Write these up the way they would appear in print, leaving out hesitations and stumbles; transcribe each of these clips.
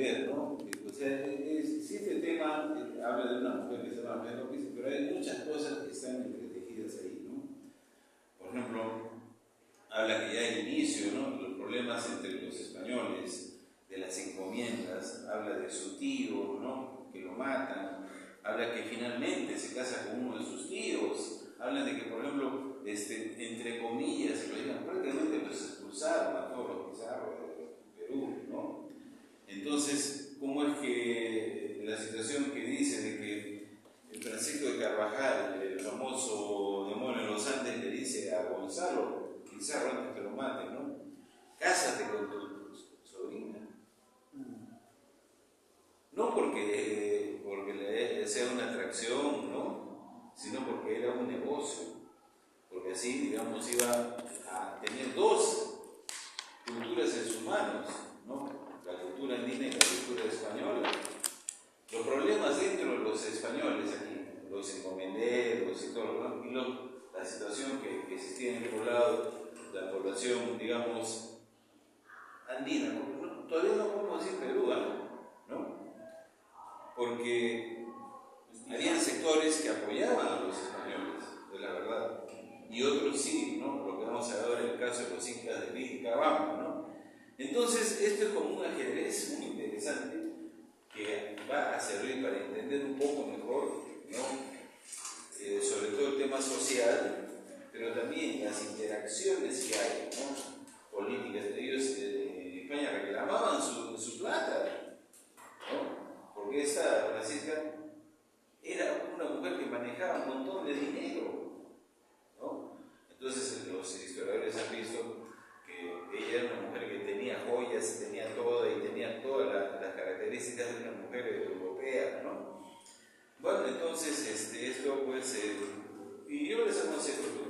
ver, ¿no? O sea, si este tema habla de una mujer que se llama Menopis, pero hay muchas cosas que están entretejidas ahí, ¿no? Por ejemplo, habla que ya al inicio, ¿no? Los problemas entre los españoles, de las encomiendas, habla de su tío, ¿no? Que lo matan, habla que finalmente se casa con uno de sus tíos, habla de que, por ejemplo, entre comillas, lo digan, prácticamente los expulsaron a todos los pizarros de Perú, ¿no? Entonces, ¿cómo es que la situación que dice de que el Francisco de Carvajal, el famoso demonio en los Andes, le dice a Gonzalo Pizarro antes que lo mate, ¿no? Cásate con tu sobrina. No porque le sea una atracción, ¿no? Sino porque era un negocio. Porque así, digamos, iba a tener dos culturas en sus manos, ¿no? La cultura andina y la cultura española. Los problemas dentro de los españoles aquí, los encomenderos y todo, ¿no? Y la situación que existía en el poblado, la población, digamos, andina, ¿no? Todavía no podemos decir Perú, ¿no? Porque había sectores que apoyaban a los españoles, de la verdad, y otros sí, ¿no? Lo que vamos a ver en el caso de los incas de Vilcabamba, ¿no? Entonces, esto es como un ajedrez muy interesante que va a servir para entender un poco mejor, ¿no? Sobre todo el tema social, pero también las interacciones que hay, ¿no? Políticas. Ellos en España reclamaban su plata, ¿no? Porque esta Francisca era una mujer que manejaba un montón de dinero, ¿no? Entonces los historiadores han visto que ella era una mujer que tenía joyas, tenía todo y tenía todas las características de una mujer europea, ¿no? Bueno, entonces esto pues, y yo les aconsejo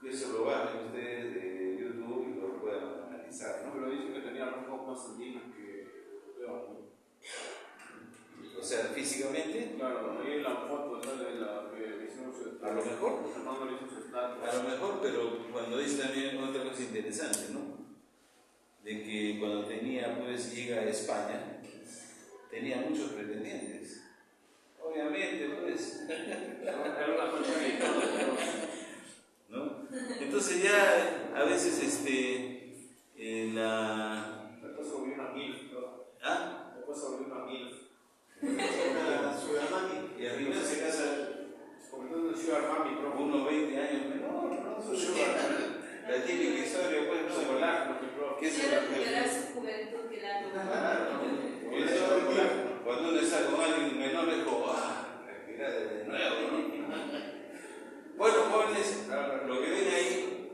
que eso lo bajen ustedes de YouTube y lo puedan analizar, ¿no? Pero dicen que tenía rasgos más andinos que europeos, ¿no? O sea, físicamente. Claro, ahí en la foto de la que hicimos a lo mejor. A lo mejor, pero cuando dice también otra cosa interesante, ¿no? De que cuando llega a España, tenía muchos pretendientes. Obviamente, pues. ¿No? Entonces ya a veces Después se volvió una MILF, ¿no? ¿Ah? Después se volvió una MILF. Y arriba se casa Convirtiendo en Sugar Mami, bro. unos 20 años menor, ¿no? La típica historia, pues, no se colar. Quiero recuperar su juventud que la cuando uno está con alguien menor es como, respira de nuevo, ¿no? Bueno, jóvenes, lo que ven ahí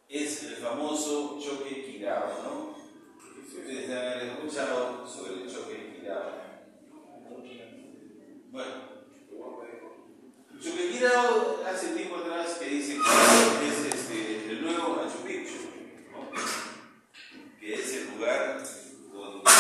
es el famoso choque Quirao, ¿no? Ustedes han escuchado sobre el choque Quirao. Bueno, choque Quirao hace tiempo atrás que dice que es el nuevo Machu Picchu, ¿no? Que es el lugar donde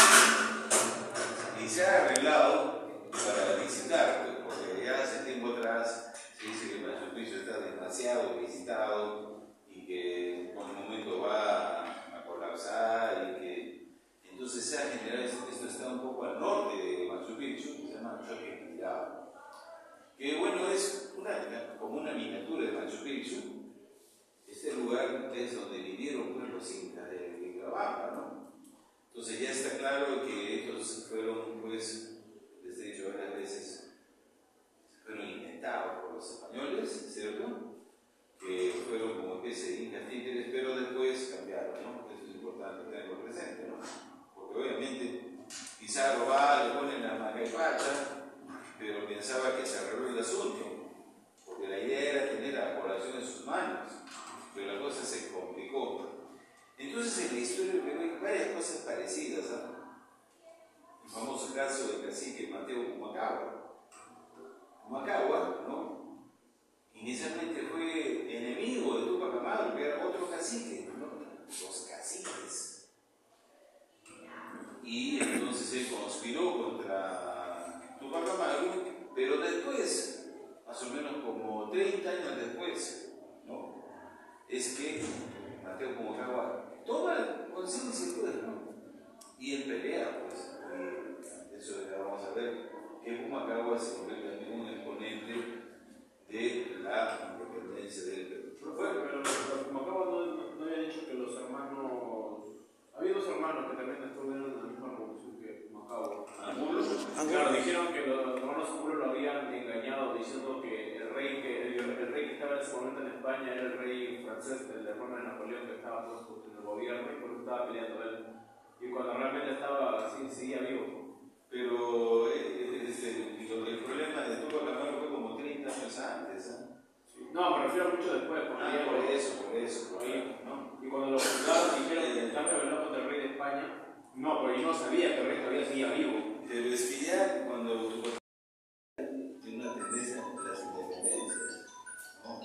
y se ha arreglado para visitar, pues, porque ya hace tiempo atrás se dice que Machu Picchu está demasiado visitado y que en un momento va a colapsar y que entonces se ha generado, esto está un poco al norte de Machu Picchu, que se llama Choque Quirao, que bueno, es como una miniatura de Machu Picchu. Este lugar es donde vivieron pues, los incas de Vilcabamba, ¿no? Entonces ya está claro que estos fueron, pues, les he dicho varias veces, fueron inventados por los españoles, ¿cierto? Que fueron como especie de incas títeres, pero después cambiaron, ¿no? Eso es importante tenerlo presente, ¿no? Porque obviamente Pizarro va, le pone la macapacha, pero pensaba que se arregló el asunto, porque la idea era tener a la población en sus manos, pero la cosa se complicó. Entonces en la historia hay varias cosas parecidas, ¿no? El famoso caso del cacique Mateo Humacagua. Humacagua, ¿no? Inicialmente fue enemigo de Tupac Amaru, que era otro cacique, ¿no? Los caciques. Y entonces él conspiró contra Tupac Amaru, pero después, más o menos como 30 años después, ¿no? Es que Mateo Humacagua toma conciencia, pues, ¿no? Y él pelea, pues. peruanos que también estuvieron en la misma revolución que Macao. Angulo. Claro, dijeron que los hermanos Angulo lo habían engañado diciendo que el rey que estaba en ese momento en España era el rey francés, el hermano de Napoleón que estaba puesto en el gobierno y por eso estaba peleando él. Y cuando realmente estaba así, seguía vivo. Pero el problema de Tupac Amaru fue como 30 años antes. ¿Eh? No, me refiero mucho después. Por eso. ¿No? Y cuando lo juzgaron dijeron que estaba rebelado contra el rey de España. No, porque yo no sabía que el rey todavía seguía vivo. Pero es que ya cuando Tupac tiene una tendencia a las independencias, ¿no?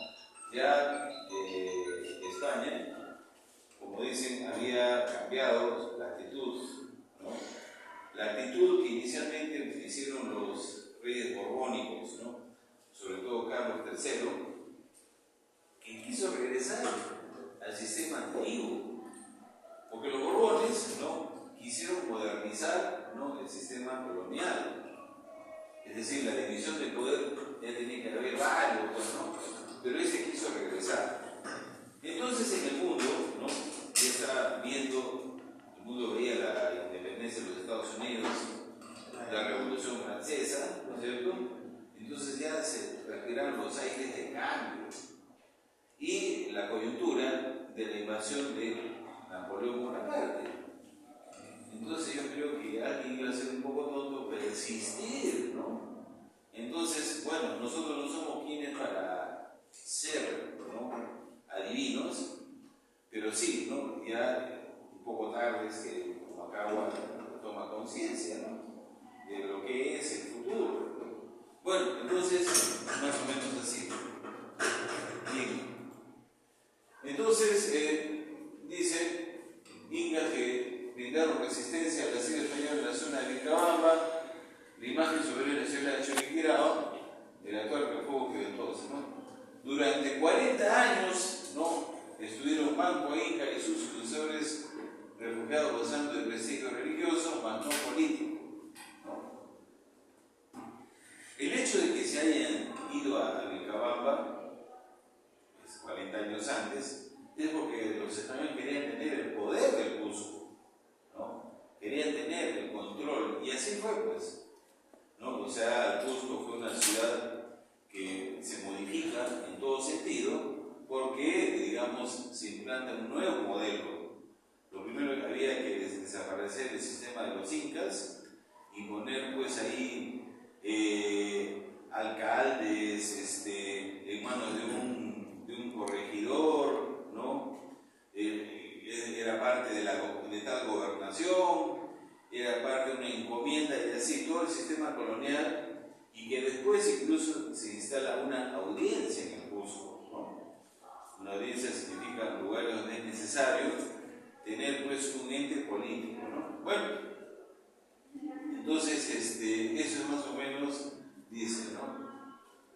Ya España, como dicen, había cambiado la actitud, ¿no? La actitud que inicialmente hicieron los reyes borbónicos, ¿no? Sobre todo Carlos III, que quiso regresar al sistema antiguo, porque los borbones, ¿no?, quisieron modernizar, ¿no?, el sistema colonial, es decir, la división del poder ya tenía que haber varios, ¿no?, pero ese quiso regresar. Entonces en el mundo, ¿no?, ya está viendo, el mundo veía la independencia de los Estados Unidos, la Revolución Francesa, ¿no es cierto? Entonces ya se respiraron los aires de cambio y la coyuntura de la invasión de Napoleón Bonaparte. Entonces yo creo que alguien iba a ser un poco tonto persistir, ¿no? Entonces, bueno, nosotros no somos quienes para ser, ¿no?, adivinos, pero sí, ¿no?, ya un poco tarde es que Macagua toma conciencia, ¿no?, de lo que es el futuro. Bueno, entonces, más o menos así. Bien. Entonces, dice Inca que brindaron resistencia a la silla española en la zona de Vilcabamba. La imagen sobre la ciudad de Choriquirao, el actual Cafugo que entonces, ¿no? Durante 40 años, ¿no?, estuvieron Manco Inca y sus sucesores refugiados gozando de prestigio religioso, mas no político, ¿no? El hecho de que se hayan ido a Vilcabamba 40 años antes, es porque los españoles querían tener el poder del Cusco, ¿no? Querían tener el control, y así fue, pues, ¿no? O sea, el Cusco fue una ciudad que se modifica en todo sentido porque, digamos, se implanta un nuevo modelo. Lo primero que había que desaparecer el sistema de los incas y poner, pues, ahí alcaldes en manos de un corregidor, ¿no? Era parte de tal gobernación, era parte de una encomienda y así, todo el sistema colonial, y que después incluso se instala una audiencia en el Cusco, ¿no? Una audiencia significa lugares donde es necesario tener, pues, un ente político, ¿no? Bueno, entonces eso es más o menos, dice, ¿no?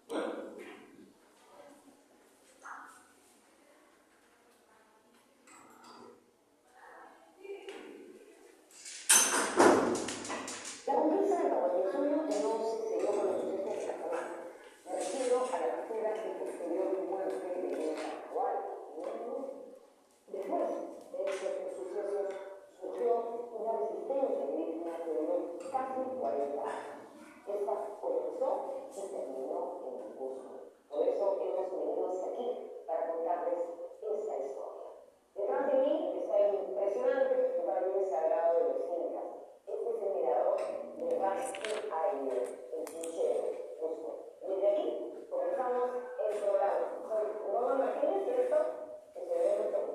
Bueno. La conquista del 48 que no sucedió con los sucesos de Cataluña. Me refiero a la captura y posterior muerte de Guinea actual. Después de estos sucesos surgió una resistencia indígena que duró casi 40 años. Esta comenzó y terminó en el Cusco. Por eso hemos venido hasta aquí para contarles esta historia. Detrás de mí está el impresionante valle sagrado de los Incas. Este es el mirador de Basti Aire, el Chinchero, Cusco. Desde aquí comenzamos el programa. Soy Roma Martínez, ¿cierto? Que se ve muy todo.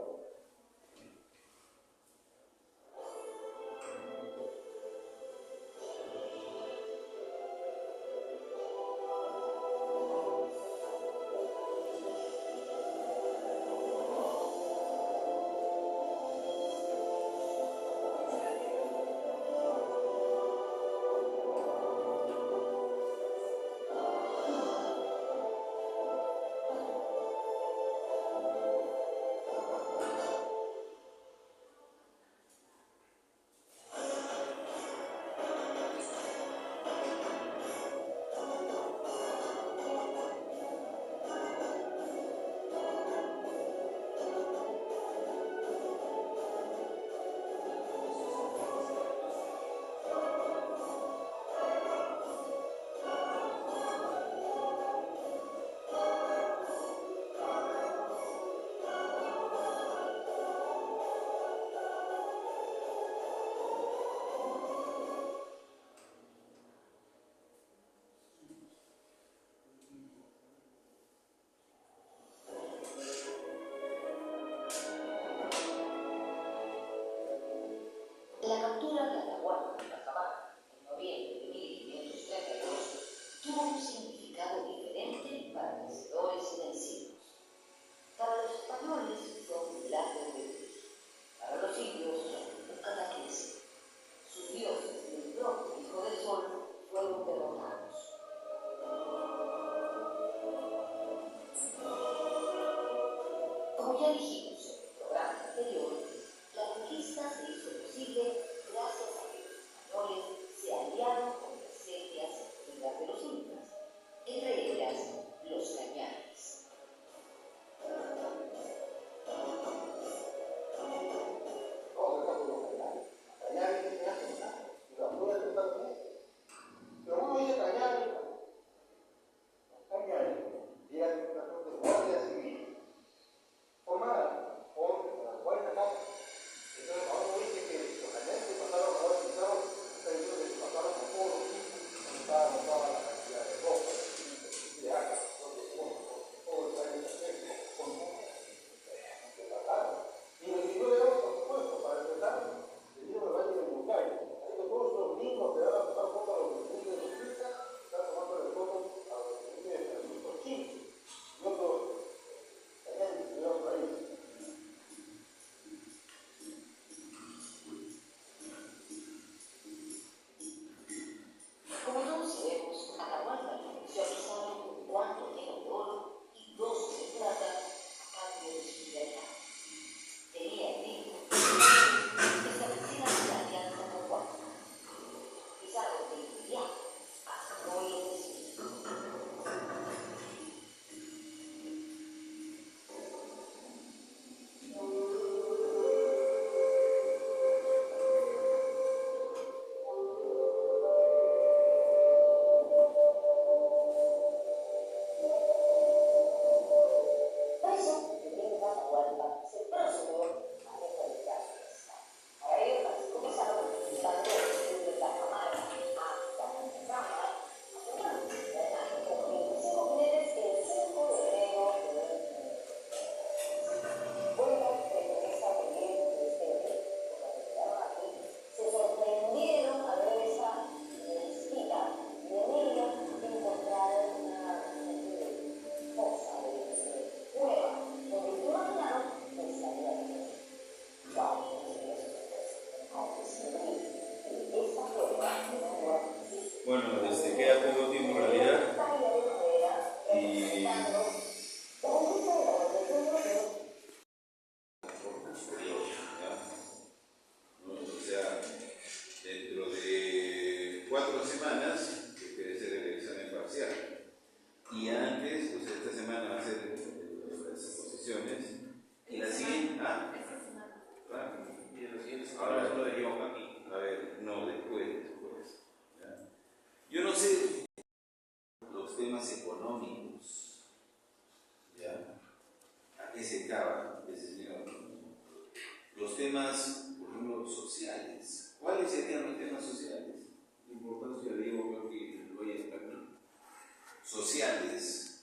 semanas, que debe ser el examen parcial. Y antes, pues esta semana va a ser las exposiciones. Y la siguiente, Esta semana. claro. Y en los siguientes Ahora, ahora lo de yoga aquí. a ver, no, después. ¿Ya? Yo no sé los temas económicos, ¿ya? ¿A qué se acaba ese señor? Los temas, por ejemplo, sociales. ¿Cuáles serían los temas sociales? La importancia de yoga aquí lo voy a explicar. Sociales.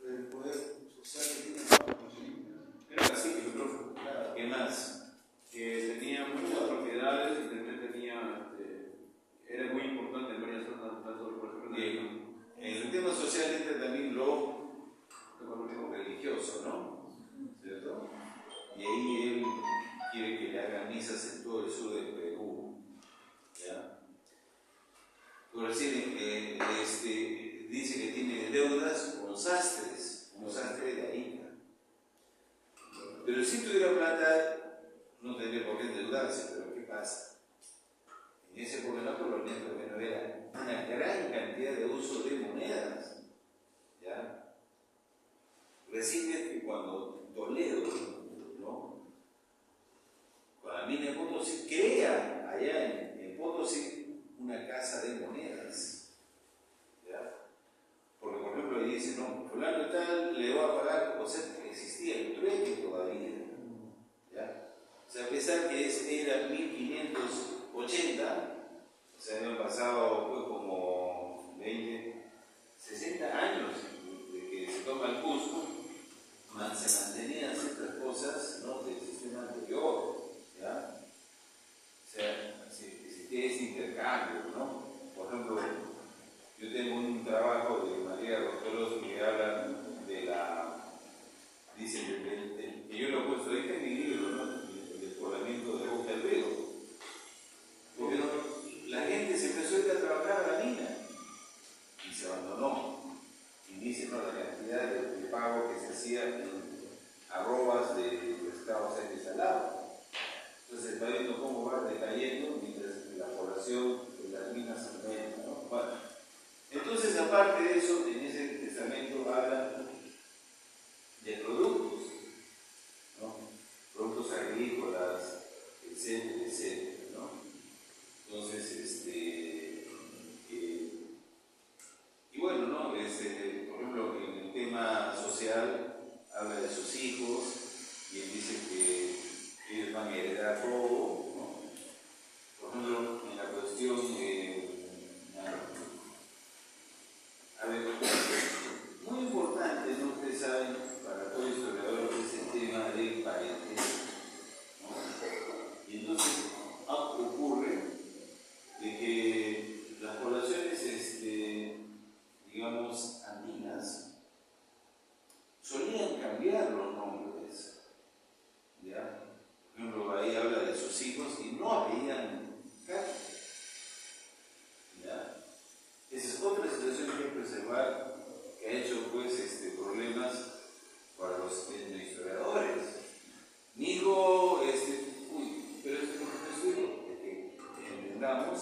El poder social que tiene Creo que sí, yo creo. Claro. ¿Qué más? Que tenía muchas propiedades y también tenía, era muy importante en varias zonas, tanto por ejemplo en Bien. En el tema social entra también lo religioso, ¿no? ¿Cierto? Y ahí él quiere que le hagan misas en todo el sur del Perú. ¿Ya? Por decir, dice que tiene deudas con sastres, un sastre de Arica. Pero si tuviera plata, no tendría por qué endeudarse, pero ¿qué pasa? En ese gobierno colonial no era una gran cantidad de uso de monedas. ¿Ya? Recién que cuando Toledo, ¿no? Con la mina de Potosí, crea allá en Potosí una casa de monedas. ¿Ya? Porque, por ejemplo, ahí dice, no, fulano tal le va a pagar, o sea, existía el trueque todavía. ¿Ya? O sea, a pesar que era 1580, o sea, habían pasado pues, como 20, 60 años de que se toma el Cusco, se mantenían ciertas cosas, ¿no?, del sistema anterior. ¿Ya? O sea, existía ese intercambio, ¿no? Por ejemplo, yo tengo un trabajo de María Rotoros que habla de la, dice, que yo lo he puesto ahí en mi libro, ¿no?, el despoblamiento de Boca del Vego. Porque la gente se empezó a ir a trabajar a la mina y se abandonó. Y dice, no, la cantidad de pago que se hacía en arrobas de pescados en desalado. Entonces está viendo cómo va decayendo mientras la población de las minas aumenta, ¿no? Bueno, entonces, aparte de eso, en ese testamento habla de productos, ¿no? Productos agrícolas, etcétera, etcétera, ¿no? Entonces, y bueno, ¿no? Por ejemplo, en el tema social habla de sus hijos y él dice que ellos van a heredar todo, ¿no? Por ejemplo, en la cuestión a ver, muy importante, ¿no? Ustedes saben, para todo historiador, es el tema del parentesco, ¿no? Y entonces ocurre de que las poblaciones, digamos, andinas, solían cambiar los nombres, ¿ya? Por ejemplo, ahí habla de sus hijos y no habían cartas, ¿ya? Esa es otra situación que hay que preservar, que ha hecho, pues, problemas para los historiadores. Mi hijo, pero no es su hijo, que entendamos